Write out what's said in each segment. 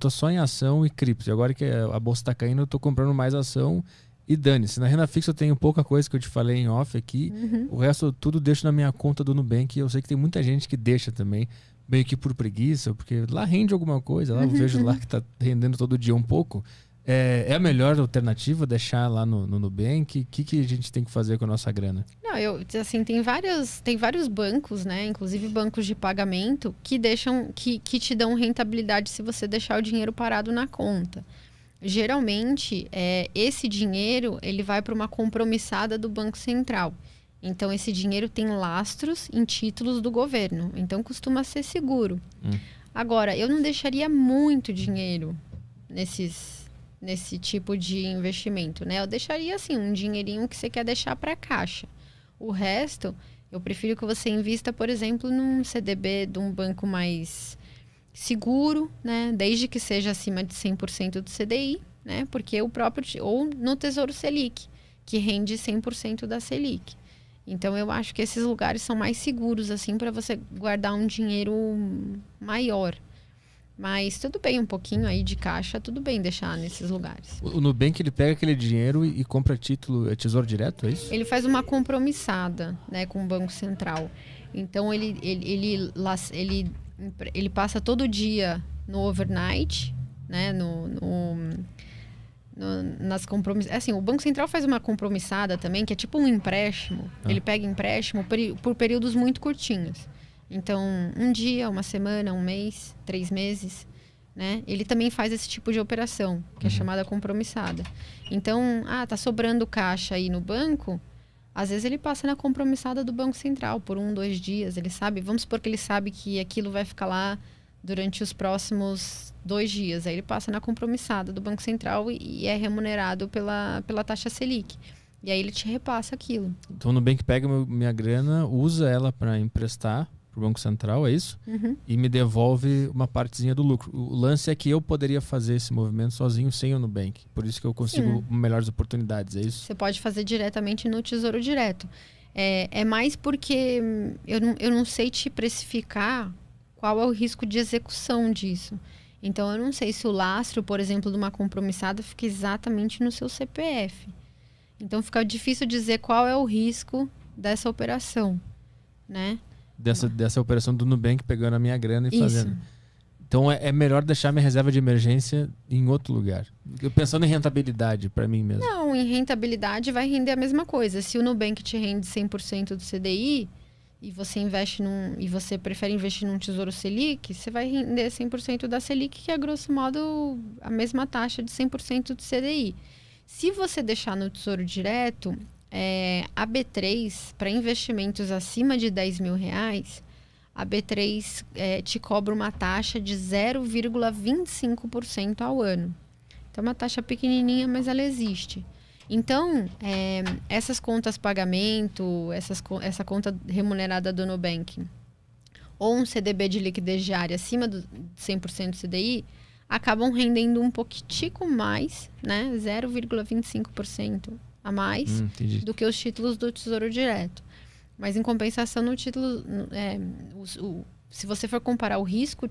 tô só em ação e cripto. E agora que a bolsa tá caindo, eu tô comprando mais ação e dane-se. Na renda fixa eu tenho pouca coisa que eu te falei em off aqui. O resto tudo deixo na minha conta do Nubank. Eu sei que tem muita gente que deixa também, meio que por preguiça, porque lá rende alguma coisa. Lá eu vejo lá que tá rendendo todo dia um pouco. É a melhor alternativa deixar lá no Nubank? O que a gente tem que fazer com a nossa grana? Não, assim, tem vários bancos, né? Inclusive bancos de pagamento que te dão rentabilidade se você deixar o dinheiro parado na conta. Geralmente, esse dinheiro ele vai para uma compromissada do Banco Central. Então, esse dinheiro tem lastros em títulos do governo. Então, costuma ser seguro. Agora, eu não deixaria muito dinheiro nesse tipo de investimento, né? Eu deixaria, assim, um dinheirinho que você quer deixar para caixa. O resto, eu prefiro que você invista, por exemplo, num CDB de um banco mais seguro, né? Desde que seja acima de 100% do CDI, né? Porque ou no Tesouro Selic, que rende 100% da Selic. Então, eu acho que esses lugares são mais seguros, assim, para você guardar um dinheiro maior. Mas tudo bem, um pouquinho aí de caixa, tudo bem deixar nesses lugares. O Nubank, ele pega aquele dinheiro e compra título, Tesouro Direto, é isso? Ele faz uma compromissada, né, com o Banco Central. Então, ele passa todo dia no overnight, né, nas compromissadas. Assim, o Banco Central faz uma compromissada também, que é tipo um empréstimo. Ele pega empréstimo por períodos muito curtinhos. Então, um dia, uma semana, um mês, 3 meses, né? Ele também faz esse tipo de operação, que é chamada compromissada. Então, tá sobrando caixa aí no banco, às vezes ele passa na compromissada do Banco Central por 1, 2 dias. Ele sabe, vamos supor que ele sabe que aquilo vai ficar lá durante os próximos 2 dias. Aí ele passa na compromissada do Banco Central e é remunerado pela taxa Selic. E aí ele te repassa aquilo. Então o Nubank pega minha grana, usa ela para emprestar para o Banco Central, é isso? E me devolve uma partezinha do lucro. O lance é que eu poderia fazer esse movimento sozinho sem o Nubank. Por isso que eu consigo melhores oportunidades, é isso? Você pode fazer diretamente no Tesouro Direto. É mais porque eu não sei te precificar qual é o risco de execução disso. Então, eu não sei se o lastro, por exemplo, de uma compromissada fica exatamente no seu CPF. Então, fica difícil dizer qual é o risco dessa operação, né? Dessa operação do Nubank pegando a minha grana e fazendo. Então, é melhor deixar minha reserva de emergência em outro lugar. Eu pensando em rentabilidade para mim mesmo. Não, em rentabilidade vai render a mesma coisa. Se o Nubank te rende 100% do CDI e você prefere investir num Tesouro Selic, você vai render 100% da Selic, que é, grosso modo, a mesma taxa de 100% do CDI. Se você deixar no Tesouro Direto, a B3, para investimentos acima de R$10.000, a B3 te cobra uma taxa de 0,25% ao ano. Então, é uma taxa pequenininha, mas ela existe. Então, essas contas pagamento, essa conta remunerada do Nubank, ou um CDB de liquidez diária acima do 100% do CDI, acabam rendendo um pouquinho mais, né? 0,25% a mais do que os títulos do Tesouro Direto. Mas, em compensação, no título, se você for comparar o risco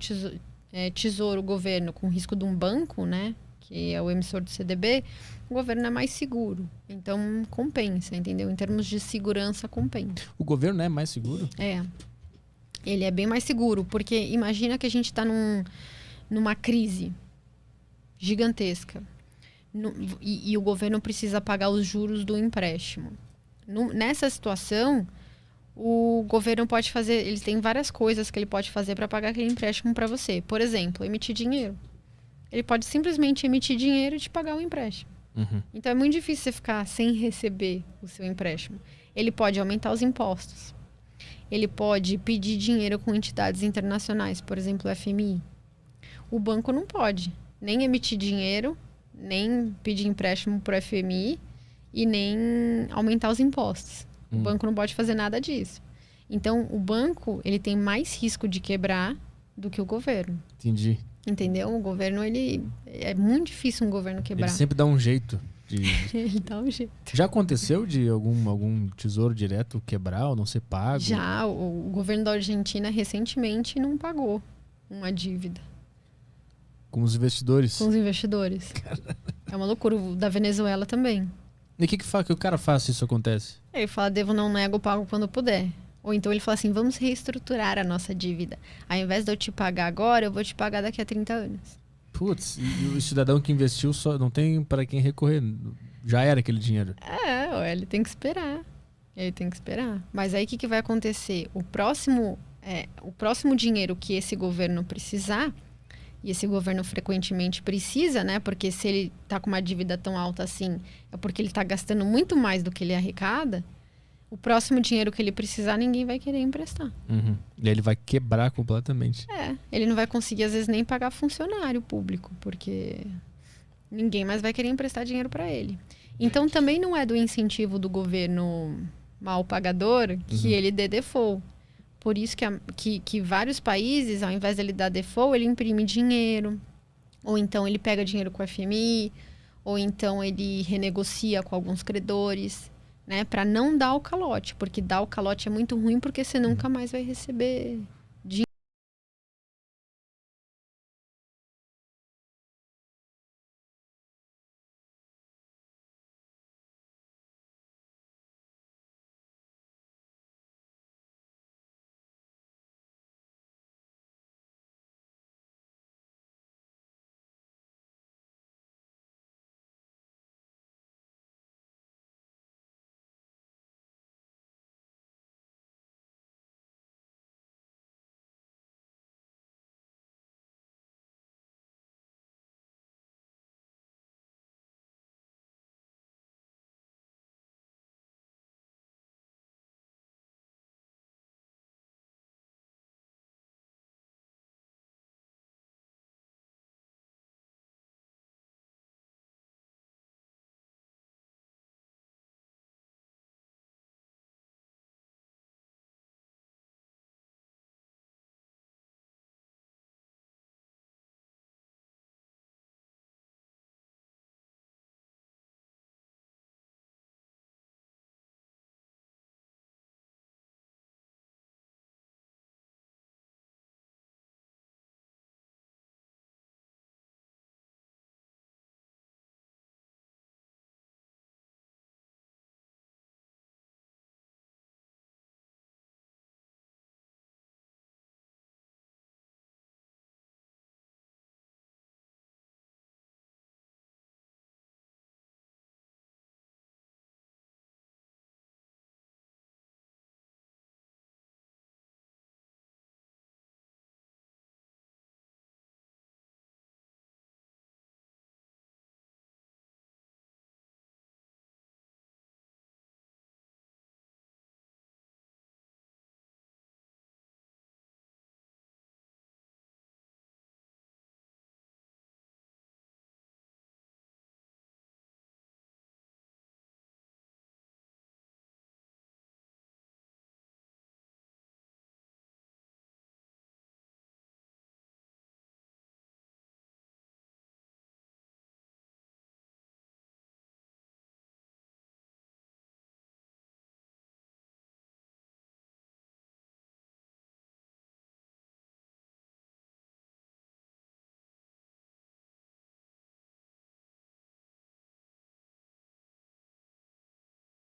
tesouro-governo com o risco de um banco, né, que é o emissor do CDB, o governo é mais seguro. Então, compensa, entendeu? Em termos de segurança, compensa. O governo é mais seguro? Ele é bem mais seguro, porque imagina que a gente está numa crise gigantesca. E o governo precisa pagar os juros do empréstimo. Nessa situação, o governo pode fazer... Ele tem várias coisas que ele pode fazer para pagar aquele empréstimo para você. Por exemplo, emitir dinheiro. Ele pode simplesmente emitir dinheiro e te pagar o empréstimo. Então, é muito difícil você ficar sem receber o seu empréstimo. Ele pode aumentar os impostos. Ele pode pedir dinheiro com entidades internacionais, por exemplo, o FMI. O banco não pode nem emitir dinheiro, nem pedir empréstimo para o FMI e nem aumentar os impostos. O banco não pode fazer nada disso. Então, o banco ele tem mais risco de quebrar do que o governo. Entendi. Entendeu? O governo, é muito difícil um governo quebrar. Ele sempre dá um jeito. Ele dá um jeito. Já aconteceu de algum tesouro direto quebrar ou não ser pago? Já. O governo da Argentina recentemente não pagou uma dívida. Com os investidores. Com os investidores. É uma loucura. O da Venezuela também. E o que o cara faz se isso acontece? Ele fala, devo, não nego, pago quando puder. Ou então ele fala assim, vamos reestruturar a nossa dívida. Ao invés de eu te pagar agora, eu vou te pagar daqui a 30 anos. Putz, e o cidadão que investiu só não tem para quem recorrer. Já era aquele dinheiro. Ele tem que esperar. Ele tem que esperar. Mas aí o que vai acontecer? O próximo dinheiro que esse governo precisar, e esse governo frequentemente precisa, né? Porque se ele tá com uma dívida tão alta assim, é porque ele tá gastando muito mais do que ele arrecada. O próximo dinheiro que ele precisar, ninguém vai querer emprestar. Uhum. E aí ele vai quebrar completamente. Ele não vai conseguir, às vezes, nem pagar funcionário público, porque ninguém mais vai querer emprestar dinheiro para ele. Então, também não é do incentivo do governo mal pagador que ele dê default. Por isso que vários países, ao invés dele dar default, ele imprime dinheiro, ou então ele pega dinheiro com o FMI, ou então ele renegocia com alguns credores, né, para não dar o calote, porque dar o calote é muito ruim porque você nunca mais vai receber